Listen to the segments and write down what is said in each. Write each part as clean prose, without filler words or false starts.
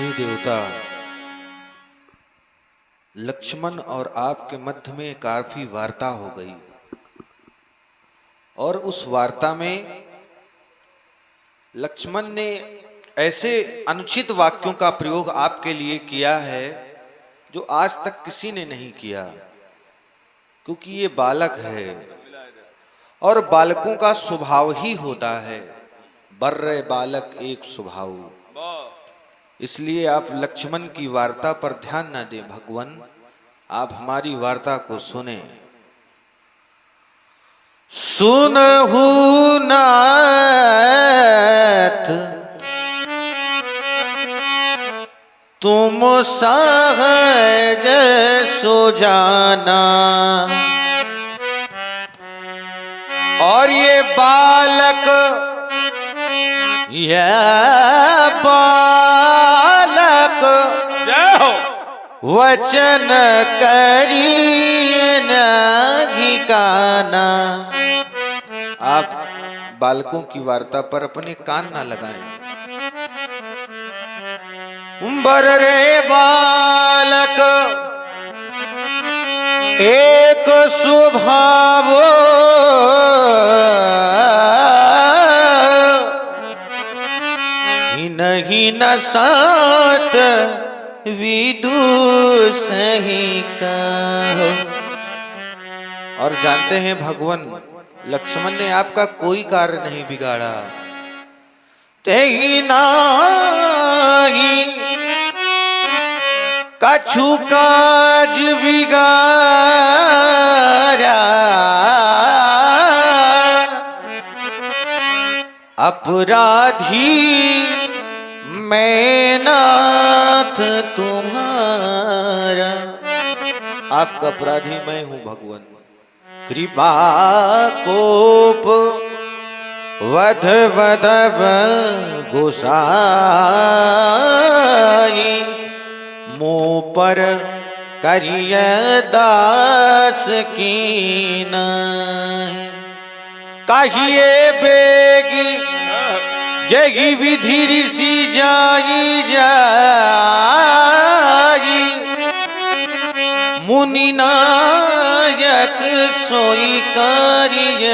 हे देवता, लक्ष्मण और आपके मध्य में काफी वार्ता हो गई और उस वार्ता में लक्ष्मण ने ऐसे अनुचित वाक्यों का प्रयोग आपके लिए किया है जो आज तक किसी ने नहीं किया, क्योंकि ये बालक है और बालकों का स्वभाव ही होता है, बर्रे बालक एक स्वभाव। इसलिए आप लक्ष्मण की वार्ता पर ध्यान न दें भगवान, आप हमारी वार्ता को सुने। सुनहु नाथ तुम सहज सो जाना, और ये बालक जय हो। वचन करिए नहीं काना। आप बालकों की वार्ता पर अपने कान ना लगाएं। बर रे बालक एक स्वभाव, नहीं न सात विदुषहि कहो। और जानते हैं भगवान, लक्ष्मण ने आपका कोई कार्य नहीं बिगाड़ा। तेहि नाही कछु काज बिगाड़ा, अपराधी मैं नाथ तुम्हारा। आपका अपराधी मैं हूं भगवान। कृपा कोप वध वधव गोसाई, मुँह पर करिय दास कीना। कहिए बेगी जगी विधि ऋषि जाई जाई, मुनि नायक सोई कार्य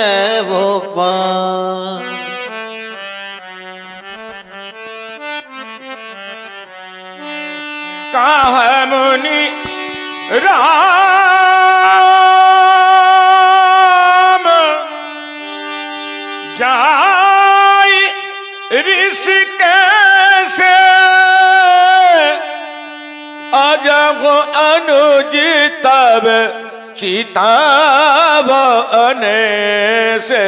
वो पान। कह मुनि राम जाई ऋषि कैसे, अजब अनुज तब चितावन से।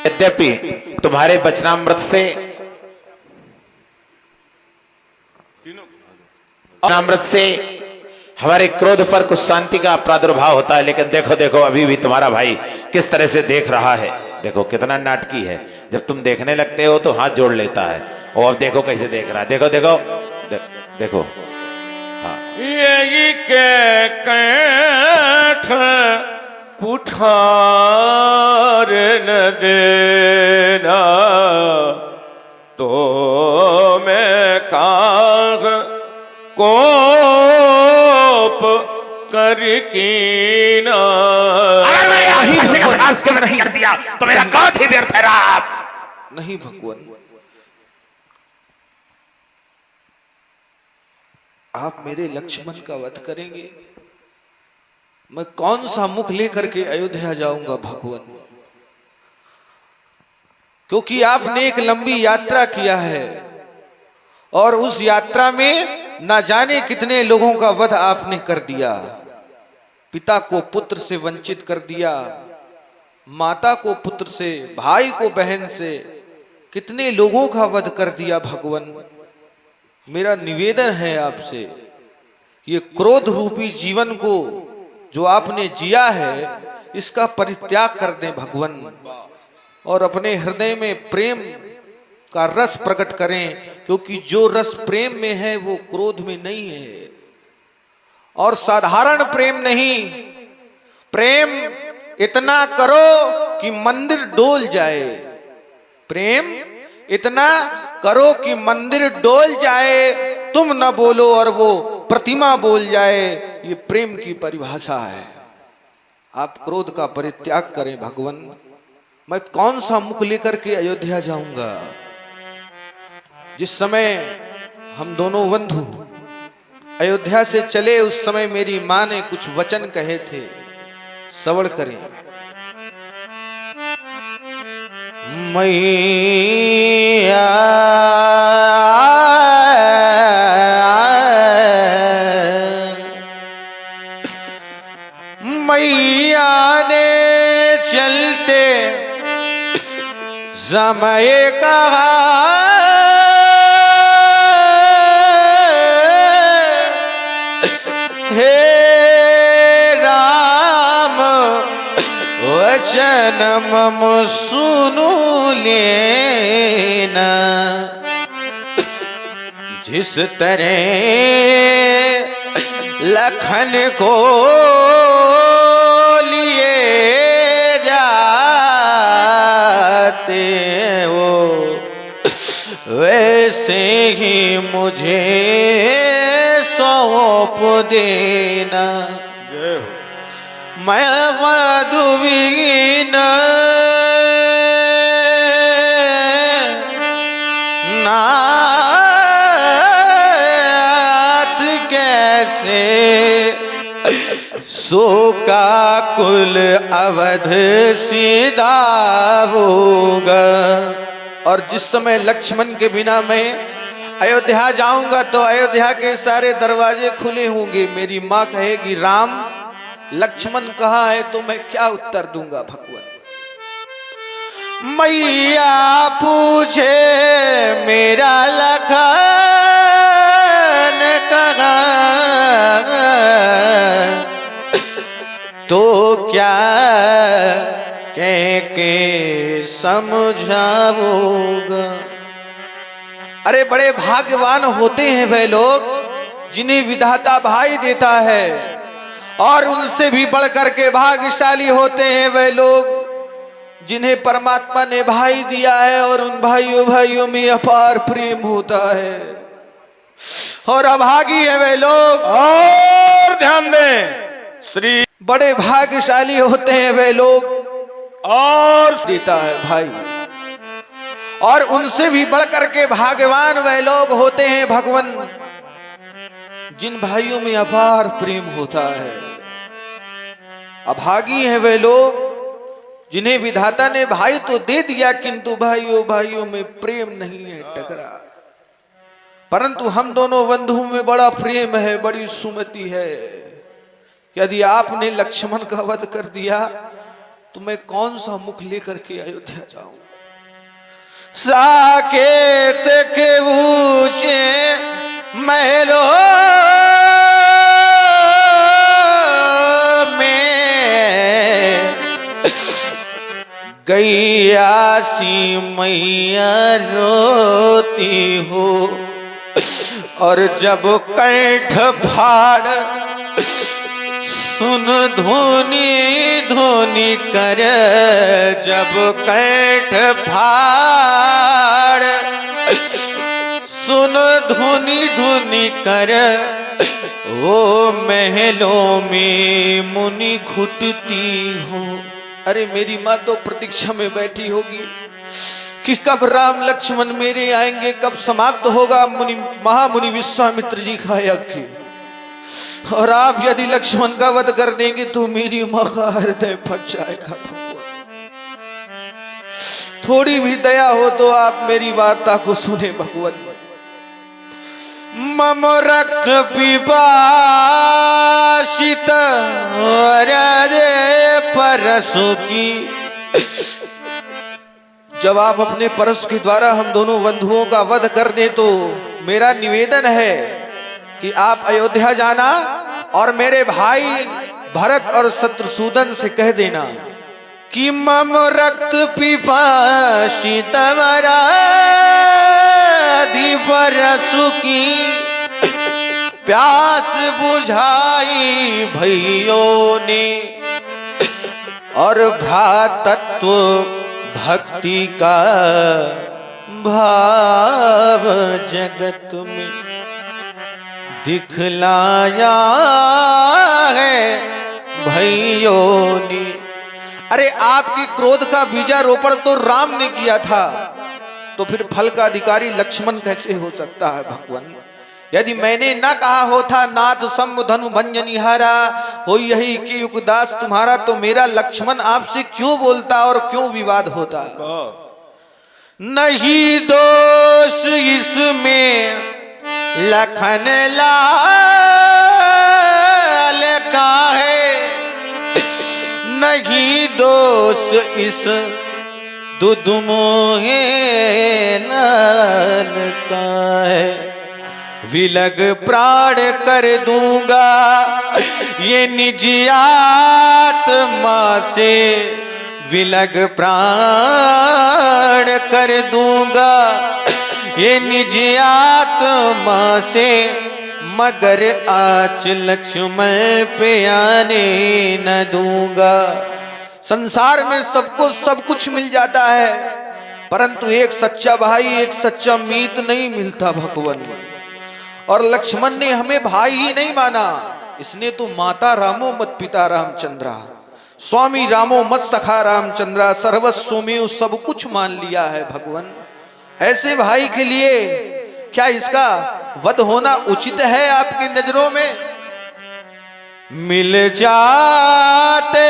यद्यपि तुम्हारे वचनामृत से हमारे क्रोध पर कुछ शांति का प्रादुर्भाव होता है, लेकिन देखो देखो अभी भी तुम्हारा भाई किस तरह से देख रहा है। देखो कितना नाटकी है। जब तुम देखने लगते हो तो हाथ जोड़ लेता है, और देखो कैसे देख रहा है। देखो देखो देखो। हाँ, यही के कैठ कुठार न देना, तो मैं काग कोप कर कीना। अगर मैंने आखिर से अभ्यास के नहीं कर दिया तो मेरा क्रोध ही व्यर्थ है। नहीं भगवान, आप मेरे लक्ष्मण का वध करेंगे, मैं कौन सा मुख लेकर के अयोध्या जाऊंगा भगवान, क्योंकि आपने एक लंबी यात्रा किया है और उस यात्रा में ना जाने कितने लोगों का वध आपने कर दिया। पिता को पुत्र से वंचित कर दिया, माता को पुत्र से, भाई को बहन से, कितने लोगों का वध कर दिया भगवान। मेरा निवेदन है आपसे, ये क्रोध रूपी जीवन को जो आपने जिया है इसका परित्याग कर दें भगवान, और अपने हृदय में प्रेम का रस प्रकट करें, क्योंकि जो रस प्रेम में है वो क्रोध में नहीं है। और साधारण प्रेम नहीं, प्रेम इतना करो कि मंदिर डोल जाए। प्रेम इतना करो कि मंदिर डोल जाए, तुम न बोलो और वो प्रतिमा बोल जाए। ये प्रेम की परिभाषा है। आप क्रोध का परित्याग करें भगवान। मैं कौन सा मुख लेकर के अयोध्या जाऊंगा? जिस समय हम दोनों बंधु अयोध्या से चले, उस समय मेरी मां ने कुछ वचन कहे थे, श्रवण करें। मैया मैया ने चलते समय कहा, हे राम वचन मम सुनु लेना। जिस तरह लखन को लिए जाते वो, वैसे ही मुझे सौंप देना। जय हो। मैं मधुवीन नाथ कैसे सोका कुल अवध सीधा होगा। और जिस समय लक्ष्मण के बिना मैं अयोध्या जाऊंगा तो अयोध्या के सारे दरवाजे खुले होंगे। मेरी माँ कहेगी राम लक्ष्मण कहाँ है? तो मैं क्या उत्तर दूंगा भगवान? मैया पूछे मेरा लखन कहाँ, तो क्या कह के समझाऊंगा? अरे बड़े भाग्यवान होते हैं वे लोग जिन्हें विधाता भाई देता है, और उनसे भी बढ़कर के भाग्यशाली होते हैं वे लोग जिन्हें परमात्मा ने भाई दिया है, और उन भाइयों भाइयों में अपार प्रेम होता है। और अभागी है वे लोग, और ध्यान दें श्री, बड़े भाग्यशाली होते हैं वे लोग और देता है भाई, और उनसे भी बढ़कर के भाग्यवान वे लोग होते हैं भगवान जिन भाइयों में अपार प्रेम होता है। अभागी हैं वे लोग जिन्हें विधाता ने भाई तो दे दिया, किंतु भाइयों भाइयों में प्रेम नहीं है, टकरा। परंतु हम दोनों बंधुओं में बड़ा प्रेम है, बड़ी सुमति है। यदि आपने लक्ष्मण का वध कर दिया तो मैं कौन सा मुख लेकर के अयोध्या जाऊं? साकेत के ऊंचे महलों में गैया सी मैया रोती हो, और जब कंठ फाड़ सुन धुनी धुनी कर, जब कंठ फाड़ सुन धुनी धुनी कर, वो महलों में मुनि घुटती हो। अरे मेरी माँ तो प्रतीक्षा में बैठी होगी कि कब राम लक्ष्मण मेरे आएंगे, कब समाप्त होगा महामुनि विश्वामित्र जी का यज्ञ। और आप यदि लक्ष्मण का वध कर देंगे तो मेरी माँ का हृदय फट जाएगा। भगवान थोड़ी भी दया हो तो आप मेरी वार्ता को सुने भगवान। मम रक्त पिपासित हृदय परसों की। जब आप अपने परस के द्वारा हम दोनों बंधुओं का वध कर दें तो मेरा निवेदन है कि आप अयोध्या जाना और मेरे भाई भरत और शत्रुसूदन से कह देना कि मम रक्त पिपासित परसु की, प्यास बुझाई भैयों ने और भ्रातत्व भक्ति का भाव जगत में दिखलाया है भैयों ने। अरे आपकी क्रोध का बीजारोपण तो राम ने किया था, तो फिर फल का अधिकारी लक्ष्मण कैसे हो सकता है भगवान? यदि मैंने न कहा होता नाथ सम धनु भंजनिहारा हो यही कि युगदास तुम्हारा, तो मेरा लक्ष्मण आपसे क्यों बोलता और क्यों विवाद होता? नहीं दोष इसमें लखन लाल का है, नहीं दोष इस दुदुमोहे लाल का है। विलग प्राण कर दूंगा ये निज आत्मा से, विलग प्राण कर दूंगा ये निज आत्मा से, मगर आज लक्ष्मण पे आने न दूंगा। संसार में सबको सब कुछ मिल जाता है, परंतु एक सच्चा भाई, एक सच्चा मीत नहीं मिलता भगवान। और लक्ष्मण ने हमें भाई ही नहीं माना, इसने तो माता रामो मत पिता रामचंद्रा, स्वामी रामो मत सखा रामचंद्रा, सर्वस्व में सब कुछ मान लिया है भगवान। ऐसे भाई के लिए क्या इसका वध होना उचित है आपकी नजरों में? मिल जाते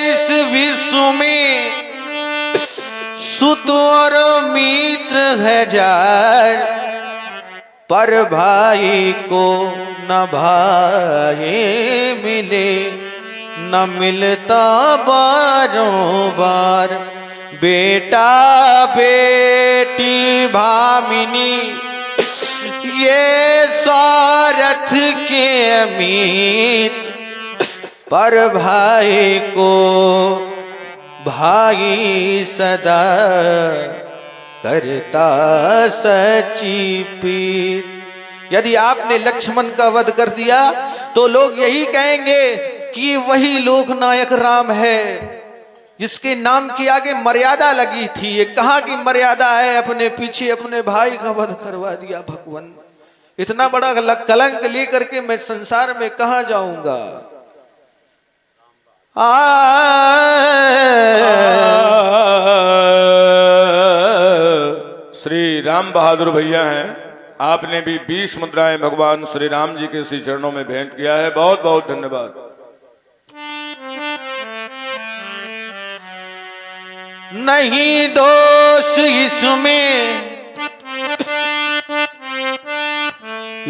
इस विश्व में सुत और मित्र हजार, पर भाई को न भाई मिले, न मिलता बारों बार। बेटा बेटी भामिनी ये स्वार्थ के अमीत, पर भाई को भाई सदा करता सच्ची पीर। यदि आपने लक्ष्मण का वध कर दिया तो लोग यही कहेंगे कि वही लोकनायक राम है जिसके नाम के आगे मर्यादा लगी थी। ये कहाँ की मर्यादा है, अपने पीछे अपने भाई का वध करवा दिया भगवान। इतना बड़ा कलंक लेकर के मैं संसार में कहाँ जाऊंगा? श्री राम बहादुर भैया हैं, आपने भी 20 मुद्राएं भगवान श्री राम जी के श्री चरणों में भेंट किया है। बहुत बहुत धन्यवाद। नहीं दोष इसमें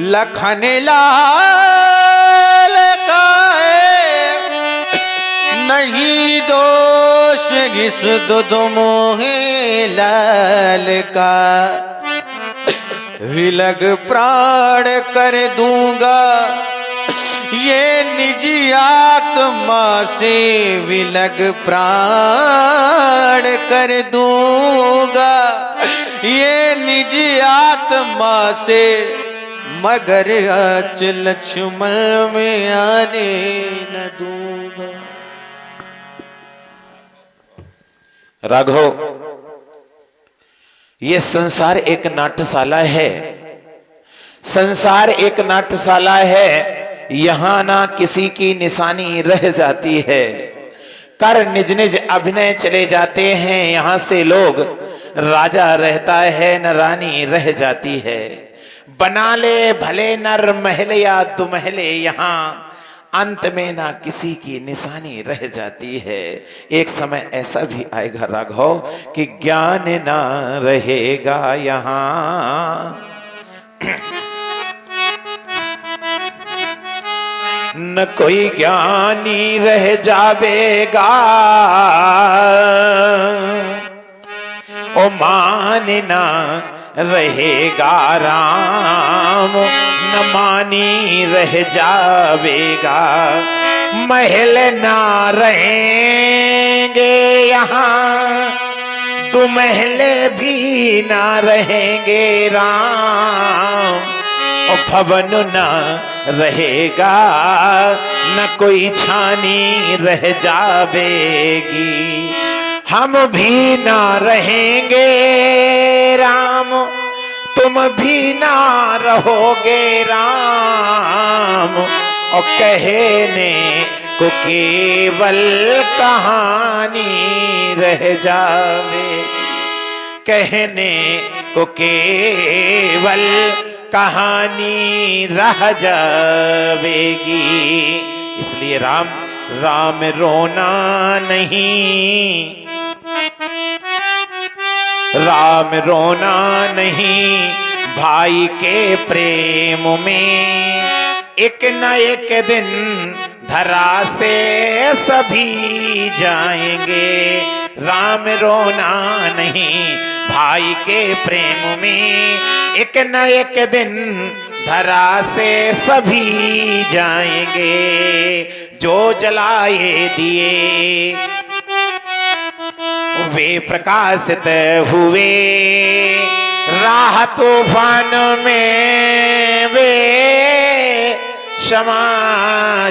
लखन लाल का है, नहीं दोष इस दुदुमोहे लाल का। विलग प्राण कर दूंगा ये निजी आत्मा से, विलग प्राण कर दूंगा ये निजी आत्मा से, मगर आज लक्ष्मण में आने न दूंगा। राघव, ये संसार एक नाट्यशाला है, संसार एक नाट्यशाला है। यहां ना किसी की निशानी रह जाती है, कर निज निज अभिनय चले जाते हैं। यहां से लोग राजा रहता है न रानी रह जाती है। बना ले भले नर महल या दुमहले, यहां अंत में ना किसी की निशानी रह जाती है। एक समय ऐसा भी आएगा राघव कि ज्ञान ना रहेगा यहां, न कोई ज्ञानी रह जावेगा। ओ मानना रहेगा राम, न मानी रह जावेगा। महल ना रहेंगे यहाँ, दो महल भी ना रहेंगे राम। और भवन ना रहेगा, न कोई छानी रह जावेगी। हम भी ना रहेंगे राम, तुम भी ना रहोगे राम, और कहने को केवल कहानी रह जावे, कहने को केवल कहानी रह जावेगी। इसलिए राम राम रोना नहीं, राम रोना नहीं, भाई के प्रेम में एक न एक दिन धरा से सभी जाएंगे। राम रोना नहीं, भाई के प्रेम में एक न एक दिन धरा से सभी जाएंगे। जो जलाए दिए वे प्रकाशित हुए, राह तूफान में वे क्षमा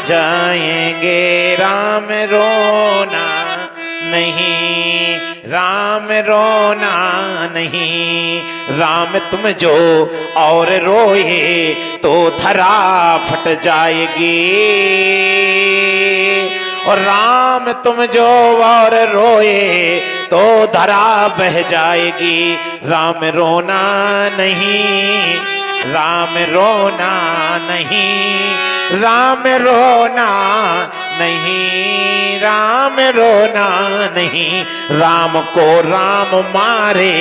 जाएंगे। राम रोना नहीं, राम रोना नहीं, राम तुम जो और रोए तो धरा फट जाएगी, और राम तुम जो और रोए तो धरा बह जाएगी। राम रोना नहीं, राम रोना नहीं, राम रोना नहीं, राम रोना नहीं, राम को राम मारे।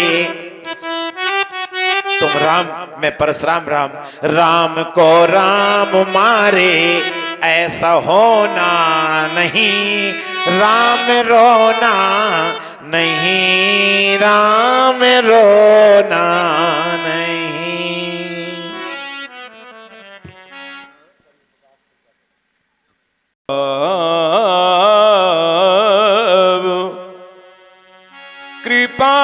तुम राम, मैं परशुराम राम, राम को राम मारे ऐसा होना नहीं। राम रोना नहीं, राम रोना नहीं। कृपा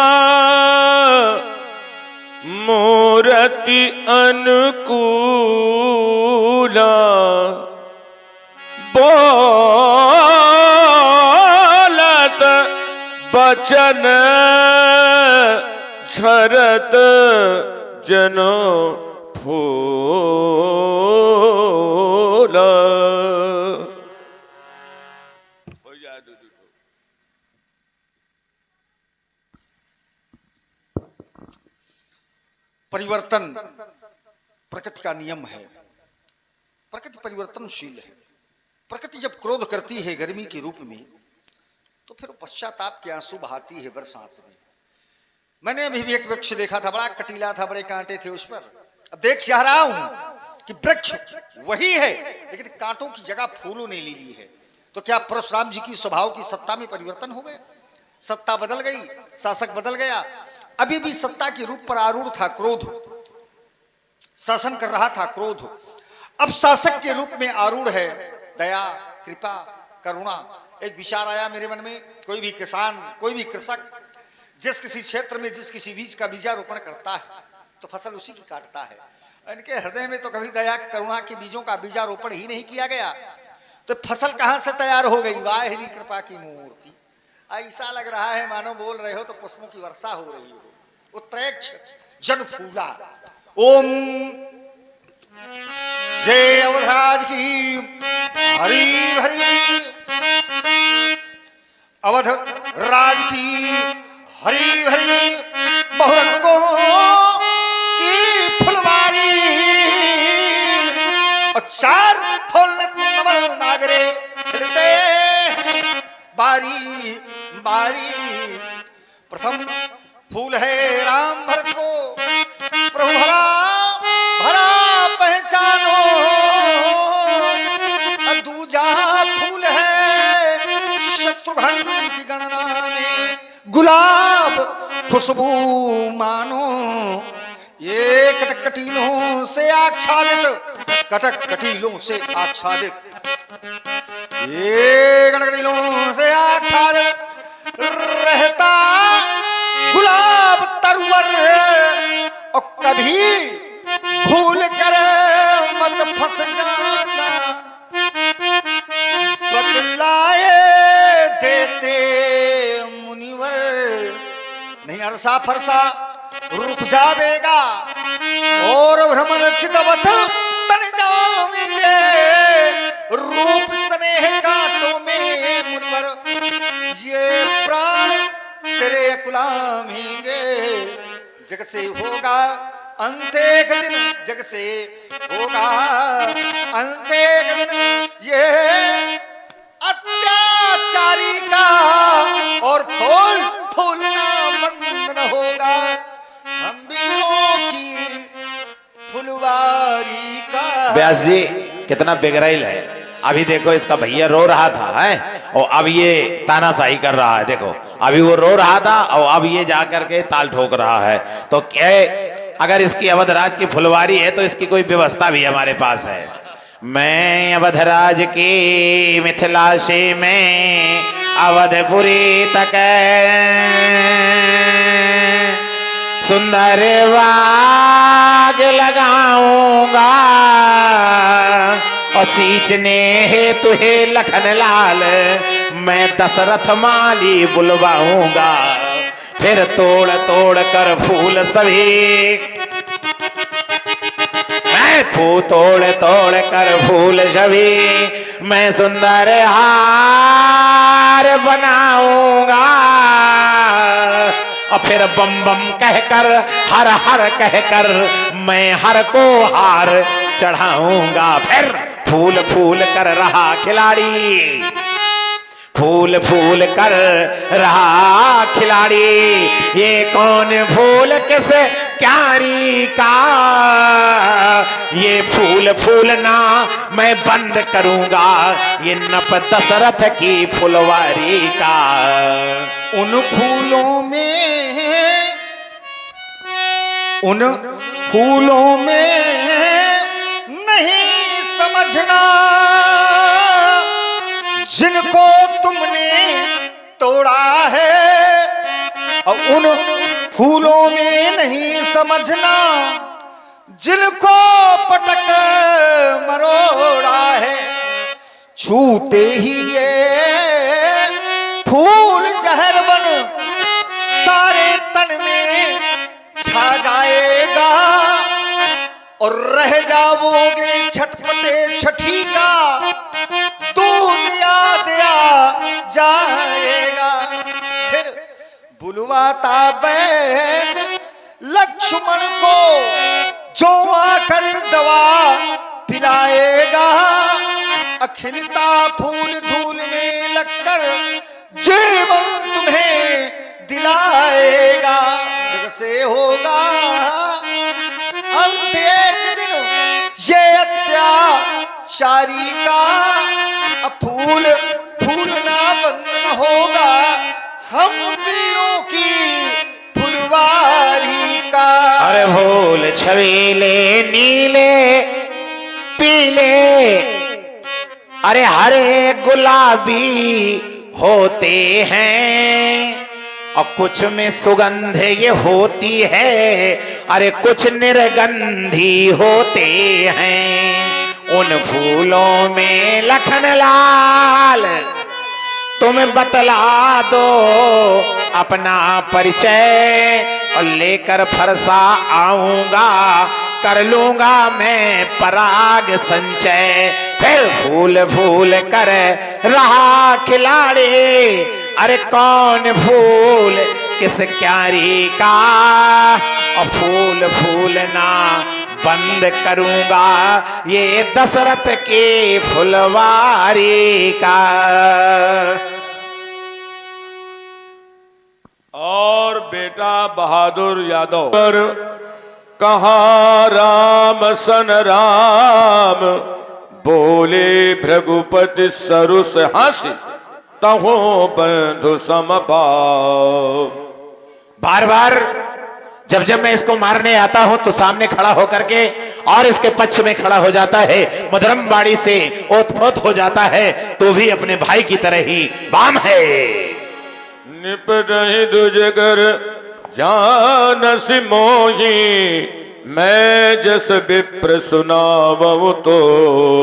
मूर्ति अनुकूला, बोलत बचन झरत जनो फूला। परिवर्तन प्रकृति का नियम है। प्रकृति परिवर्तनशील है। प्रकृति जब क्रोध करती है गर्मी के रूप में, तो फिर पश्चाताप के आंसू बहाती है बरसात में। मैंने अभी भी एक वृक्ष देखा था, बड़ा कटीला था, बड़े कांटे थे उस पर। अब देख चाह रहा हूं कि वृक्ष वही है, लेकिन कांटों की जगह फूलों ने ले ली है। तो क्या परशुराम जी की स्वभाव की सत्ता में परिवर्तन हो गया? सत्ता बदल गई, शासक बदल गया। अभी भी सत्ता के रूप पर आरूढ़ था क्रोध, शासन कर रहा था क्रोध। अब शासक के रूप में आरूढ़ है दया, कृपा, करुणा। एक विचार आया मेरे मन में, कोई भी किसान, कोई भी कृषक जिस किसी क्षेत्र में जिस किसी बीज का बीजारोपण करता है तो फसल उसी की काटता है। इनके हृदय में तो कभी दया करुणा के बीजों का बीजारोपण ही नहीं किया गया, तो फसल कहां से तैयार हो गई? वाहिनी कृपा की मूर्ति। ऐसा लग रहा है मानो बोल रहे हो तो पुष्पों की वर्षा हो रही हो। उत्प्रेक्ष जन फूला। ओम जय अवधराज की हरी भरी, अवध राज की हरी भरी, बहुरंगों की फुलवारी, और चार फूल नवल नागरे खिलते बारी बारी। प्रथम फूल है राम भरत को, प्रभु भला भला पहचानो। दूजा फूल है शत्रुघ्न की गणना में, गुलाब खुशबू मानो। ये कटकटीलों से आच्छादित, कटकटीलों से आच्छादित, ये कटकटीलों से आच्छादित रहता गुलाब तरवर, और कभी भूल कर फंस जाना, बतलाए देते मुनिवर, नहीं अरसा फरसा रुक जावेगा और भ्रमरक्षितवत तन जावेंगे, रूप स्नेह कांटों में मुनिवर, ये प्राण तेरे गुलामेंगे। जग से होगा अंत एक दिन, जग से होगा अंत एक दिन, ये अत्याचारी का और फूल फूलना बंद न होगा, हम वीरों की फुलवारी का। व्यास जी कितना बेगरैल है। अभी देखो इसका भैया रो रहा था है, और अब ये तानाशाही कर रहा है। देखो अभी वो रो रहा था और अब ये जाकर के ताल ठोक रहा है। तो क्या अगर इसकी अवधराज की फुलवारी है तो इसकी कोई व्यवस्था भी हमारे पास है। मैं अवधराज की मिथिला से मैं अवधपुरी तक सुंदर बाग लगाऊंगा, और सींचने है तुहे लखन लाल मैं दशरथ माली बुलवाऊंगा। फिर तोड़ तोड़ कर फूल सभी मैं तोड़ तोड़ कर फूल सभी मैं सुंदर हार बनाऊंगा, और फिर बम बम कहकर हर हर कहकर मैं हर को हार चढ़ाऊंगा। फिर फूल फूल कर रहा खिलाड़ी, फूल फूल कर रहा खिलाड़ी, ये कौन फूल किस क्यारी का, ये फूल फूलना मैं बंद करूंगा, ये नप दशरथ की फुलवारी का। उन फूलों में नहीं समझना जिनको तुमने तोड़ा है, और उन फूलों में नहीं समझना जिनको पटक मरोड़ा है। छूते ही ये फूल जहर बन सारे तन में छा जाएगा, और रह जाओगे छटपटे छठी का दूध याद आ जाएगा। फिर बुलवाता वैद लक्ष्मण को जो आकर दवा पिलाएगा, अखिलता फूल धूल में लगकर जीवन तुम्हें दिलाएगा। जग से होगा अंत एक दिन ये अत्याचारी का, फूल फूलना बंद न होगा हम वीरों की फुलवारी का। अरे फूल छबीले नीले पीले अरे हरे गुलाबी होते हैं, और कुछ में सुगंध ये होती है, अरे कुछ निर्गंधी होते हैं। उन फूलों में लखन लाल तुम बतला दो अपना परिचय, और लेकर फरसा आऊंगा कर लूंगा मैं पराग संचय। फिर फूल फूल कर रहा खिलाड़ी, अरे कौन फूल किस क्यारी का, और फूल फूलना बंद करूंगा ये दशरथ की फुलवारी का। और बेटा बहादुर यादव पर कहाँ राम सन राम, बोले भृगुपति सरुस हंसी तहो बंधु समभाव। बार बार जब जब मैं इसको मारने आता हूं तो सामने खड़ा होकर के और इसके पक्ष में खड़ा हो जाता है, मधुरम बाड़ी से ओतप्रोत हो जाता है, तो भी अपने भाई की तरह ही बाम है। निपट दुजगर जानसि मोही मैं जस विप्र सुनावऊं तो।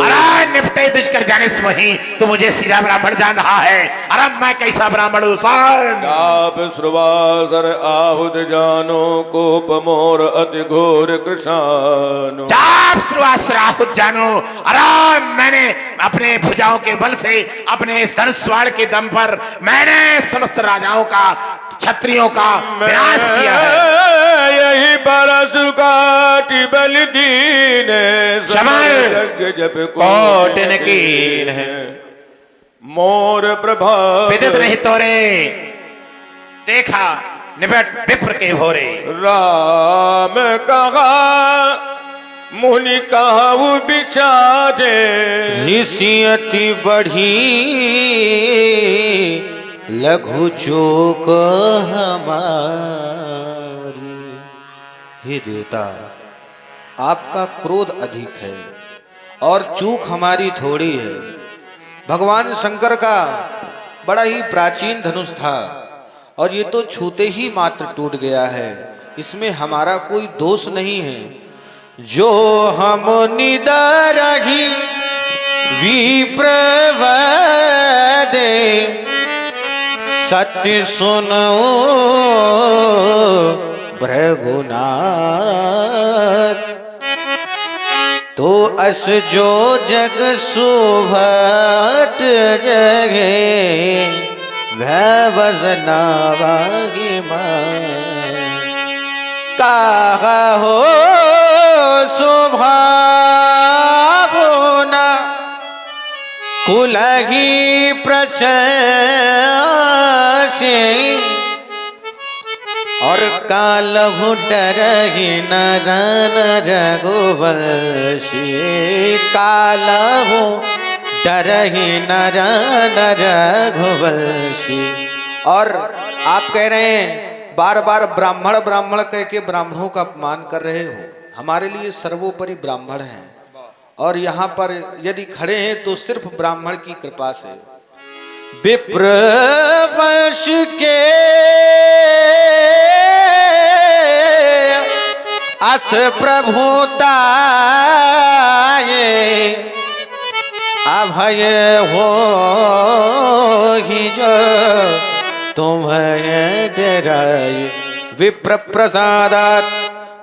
अरे निपटे तुझकर जाने से वही तो मुझे सीधा ब्राह्मण जान रहा है। अरे मैं कैसा ब्राह्मण हूँ सान। आप श्रुवासर आहुद जानो कोप मोर अति घोर कृशानो। चाप श्रुवासराहुत जानो। अरे मैंने अपने भुजाओं के बल से अपने इस धनुष्वाण के दम पर मैंने समस्त राजाओं का क्षत्रियों का विनाश किया है। यही बरस काटी बल दीन शमर जब कोटिन कीन है। मोर प्रभाव विदित नहीं तोरे देखा निबट विप्र के भोरे। राम कहा मुनि कहा बिचारे। ऋषि अति बढ़ी लघु चूक हमारी। हे देवता, आपका क्रोध अधिक है और चूक हमारी थोड़ी है। भगवान शंकर का बड़ा ही प्राचीन धनुष था और ये तो छूते ही मात्र टूट गया है, इसमें हमारा कोई दोष नहीं है। जो हम निदरही विप्रवदे सत्य सुनो भृगुनाथ। तो अस जो जग सुभट जगे भवजना वागी कहा हो शोभावना कुलही प्रशंसे और कालहु डरहि नरन रघुवंशी। कालहु डरहि नरन रघुवंशी। और आप कह रहे हैं बार बार ब्राह्मण ब्राह्मण कह के ब्राह्मणों का अपमान कर रहे हो। हमारे लिए सर्वोपरि ब्राह्मण हैं और यहाँ पर यदि खड़े हैं तो सिर्फ ब्राह्मण की कृपा से। विप्र वंश के अस प्रभुता अभय हो ही जो तुम्हें डराए। विप्र प्रसादात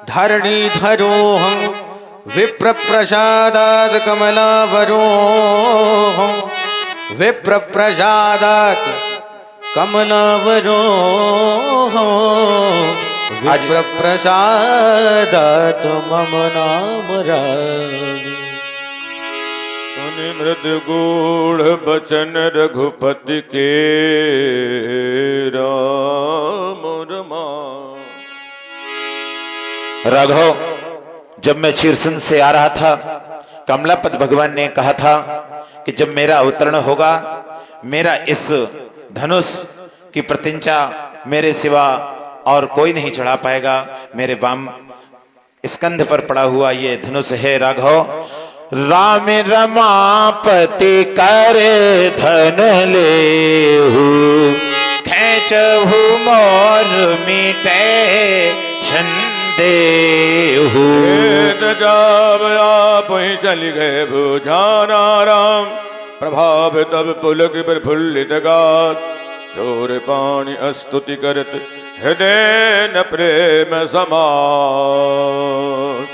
धरणी धरोहं विप्र प्रसादात कमलावरोहं। विप्र प्रसादात कमलावरोहं विप्र प्रसादात मम नाम रामी। सुनि मृद गूढ़ बचन रघुपति के राम रमा। राघव, जब मैं शीर्षन से आ रहा था कमलापत भगवान ने कहा था कि जब मेरा अवतरण होगा मेरा इस धनुष की प्रतिष्ठा मेरे सिवा और कोई नहीं चढ़ा पाएगा। मेरे वाम स्कंध पर पड़ा हुआ ये धनुष है राघव। राम रमापति कर धन लेहु खेचहु मोर मिटे संदेहु। जाब आप ही चली गए बुझाना राम। प्रभाव तब पुलक प्रफुल्लित गात चोर पाणी स्तुति करत हृदय न प्रेम समान।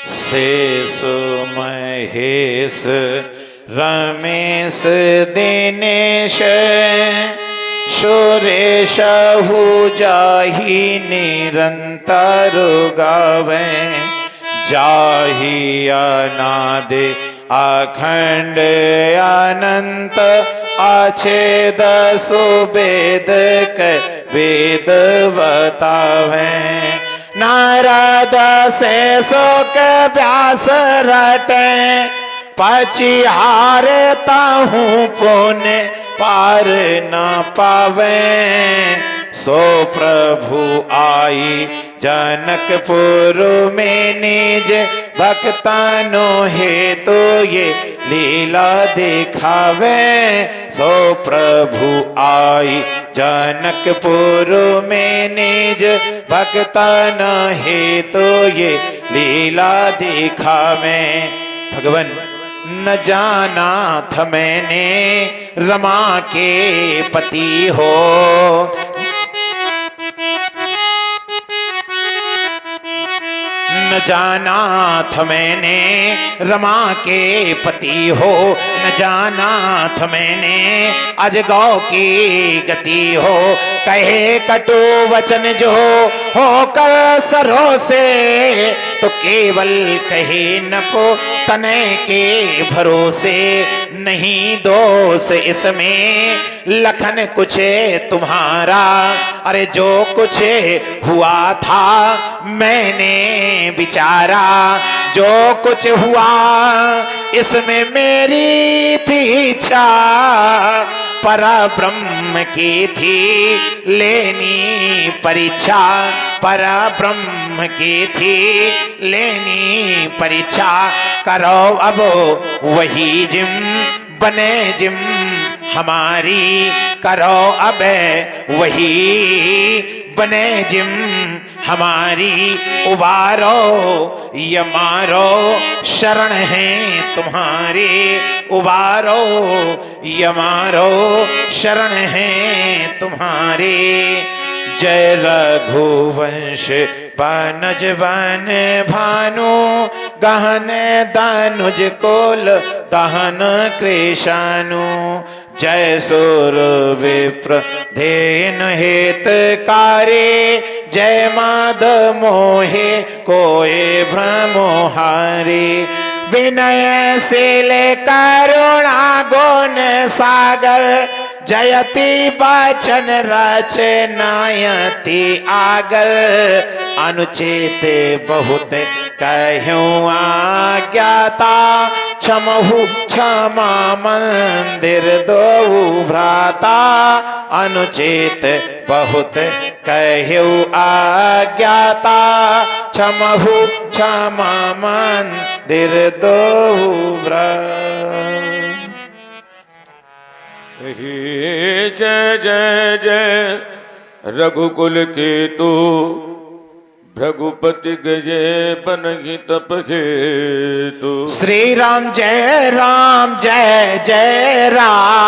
शेष महेश रमेश दिनेश सुरेश हु जाहि निरंतर गावे। जाहि अनादि अखंड अनंत अछेद सुवेद के वेद बतावे। नारद से शोक व्यास रटे पचिहारता हूँ पुण्य पार न पावे। सो प्रभु आई जनकपुर में निज भक्तानो हेतु ये लीला दिखावे। सो प्रभु आई जनकपुर में निज भक्तन हेतु ये लीला दिखा मैं। भगवन न जाना था मैंने रमा के पति हो, न जाना था मैंने रमा के पति हो, न जाना था मैंने अजगौ की गति हो। कहे कटु वचन जो होकर सरों से, तो केवल कहे नपो तने के भरोसे। नहीं दोष इसमें लखन कुछ तुम्हारा, अरे जो कुछ हुआ था मैंने विचारा। जो कुछ हुआ इसमें मेरी थी इच्छा, परा ब्रह्म की थी लेनी परीक्षा। परा ब्रह्म की थी लेनी परीक्षा। करो अब वही जिम बने जिम हमारी, करो अब वही बने जिम हमारी। उबारो यमारो शरण है तुम्हारी, उबारो यमारो शरण है तुम्हारी। जय रघुवंश बनज बन भानु, गहन दानुज कोल दहन कृशानु। जय सुर विप्र धेनु हितकारी, जय माध मोहे कोय भ्रमोहारी। विनय शील करुणा गुण सागर, जयति बचन रचनायति आगर। अनुचित बहुत कहूँ आज्ञाता, क्षमहु क्षमा मंदिर दो भ्राता। अनुचित बहुत कहूँ आज्ञाता, क्षमहु क्षमा मंदिर दो भ्राता। जय जय जय रघुकुल केतु, भृगुपति गजे बनहि तप हेतु। श्री राम जय जय राम।